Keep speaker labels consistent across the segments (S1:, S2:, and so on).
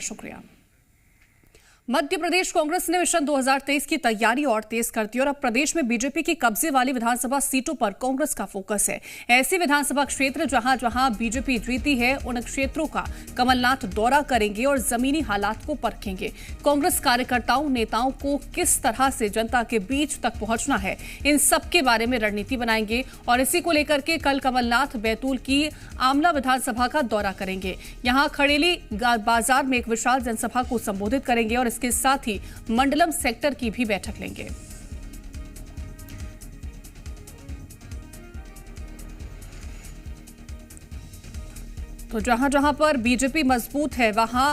S1: शुक्रिया। मध्य प्रदेश कांग्रेस ने मिशन 2023 की तैयारी और तेज कर दी और अब प्रदेश में बीजेपी की कब्जे वाली विधानसभा सीटों पर कांग्रेस का फोकस है। ऐसे विधानसभा क्षेत्र जहां जहां बीजेपी जीती है उन क्षेत्रों का कमलनाथ दौरा करेंगे और जमीनी हालात को परखेंगे। कांग्रेस कार्यकर्ताओं नेताओं को किस तरह से जनता के बीच तक पहुंचना है, इन सब के बारे में रणनीति बनाएंगे और इसी को लेकर के कल कमलनाथ बैतूल की आमला विधानसभा का दौरा करेंगे। यहां खड़ेली बाजार में एक विशाल जनसभा को संबोधित करेंगे और के साथ ही मंडलम सेक्टर की भी बैठक लेंगे। तो जहां जहां पर बीजेपी मजबूत है वहां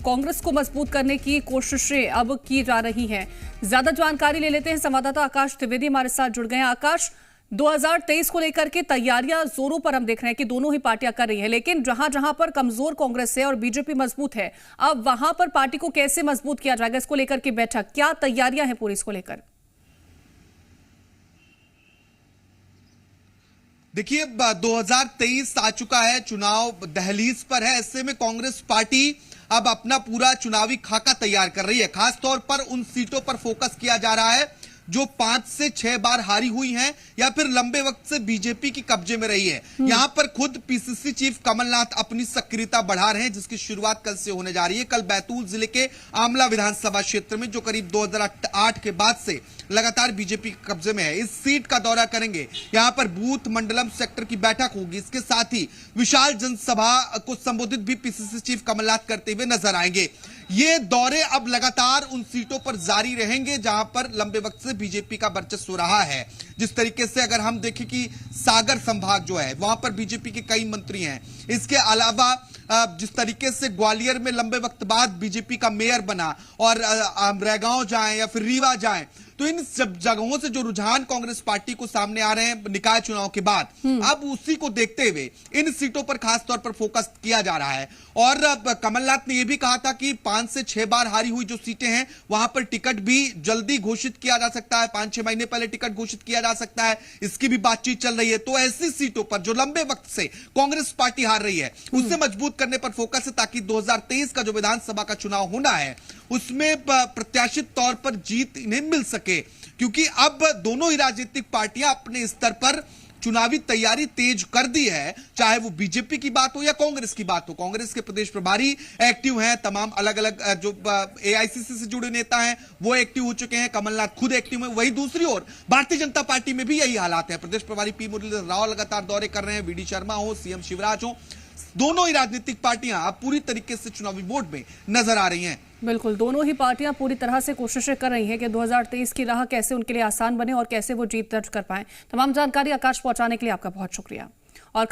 S1: कांग्रेस को मजबूत करने की कोशिशें अब की जा रही हैं। ज्यादा जानकारी ले लेते हैं, संवाददाता आकाश त्रिवेदी हमारे साथ जुड़ गए हैं। आकाश, 2023 को लेकर के तैयारियां जोरों पर हम देख रहे हैं कि दोनों ही पार्टियां कर रही है, लेकिन जहां जहां पर कमजोर कांग्रेस है और बीजेपी मजबूत है, अब वहां पर पार्टी को कैसे मजबूत किया जाएगा, इसको लेकर के बैठक, क्या तैयारियां हैं पूरी इसको लेकर?
S2: देखिए, 2023 आ चुका है, चुनाव दहलीज पर है। ऐसे में कांग्रेस पार्टी अब अपना पूरा चुनावी खाका तैयार कर रही है। खासतौर पर उन सीटों पर फोकस किया जा रहा है जो 5 से 6 बार हारी हुई हैं या फिर लंबे वक्त से बीजेपी की कब्जे में रही है। यहां पर खुद पीसीसी चीफ कमलनाथ अपनी सक्रियता बढ़ा रहे हैं, जिसकी शुरुआत कल से होने जा रही है। कल बैतूल जिले के आमला विधानसभा क्षेत्र में, जो करीब 2008 के बाद से लगातार बीजेपी के कब्जे में है, इस सीट का दौरा करेंगे। यहां पर बूथ मंडलम सेक्टर की बैठक होगी। इसके साथ ही विशाल जनसभा को संबोधित भी पीसीसी चीफ कमलनाथ करते हुए नजर आएंगे। ये दौरे अब लगातार उन सीटों पर जारी रहेंगे जहां पर लंबे वक्त से बीजेपी का वर्चस्व रहा है। जिस तरीके से अगर हम देखें कि सागर संभाग जो है वहां पर बीजेपी के कई मंत्री हैं। इसके अलावा जिस तरीके से ग्वालियर में लंबे वक्त बाद बीजेपी का मेयर बना और रैगांव जाएं या फिर रीवा जाएं, तो इन सब जगहों से जो रुझान कांग्रेस पार्टी को सामने आ रहे हैं निकाय चुनाव के बाद, अब उसी को देखते हुए इन सीटों पर खास तौर पर फोकस किया जा रहा है। और कमलनाथ ने यह भी कहा था कि 5 से 6 बार हारी हुई जो सीटें हैं वहां पर टिकट भी जल्दी घोषित किया जा सकता है, 5-6 महीने पहले टिकट घोषित किया जा सकता है। इसकी भी बातचीत चल रही है। तो ऐसी सीटों पर जो लंबे वक्त से कांग्रेस पार्टी हार रही है उससे मजबूत करने पर फोकस है, ताकि 2023 का जो विधानसभा का चुनाव होना है उसमें प्रत्याशित तौर पर जीत इन्हें मिल सके। क्योंकि अब दोनों ही राजनीतिक पार्टियां अपने स्तर पर चुनावी तैयारी तेज कर दी है, चाहे वो बीजेपी की बात हो या कांग्रेस की बात हो। कांग्रेस के प्रदेश प्रभारी एक्टिव हैं, तमाम अलग अलग जो एआईसीसी से जुड़े नेता हैं वो एक्टिव हो चुके हैं, कमलनाथ खुद एक्टिव हैं। वही दूसरी ओर भारतीय जनता पार्टी में भी यही हालात है। प्रदेश प्रभारी पी मुरलीधर राव लगातार दौरे कर रहे हैं, वीडी शर्मा हो, सीएम शिवराज हो, दोनों ही राजनीतिक पार्टियां अब पूरी तरीके से चुनावी मोड में नजर आ रही हैं।
S1: बिल्कुल, दोनों ही पार्टियां पूरी तरह से कोशिशें कर रही हैं कि 2023 की राह कैसे उनके लिए आसान बने और कैसे वो जीत दर्ज कर पाएं। तमाम जानकारी आकाश पहुंचाने के लिए आपका बहुत शुक्रिया। और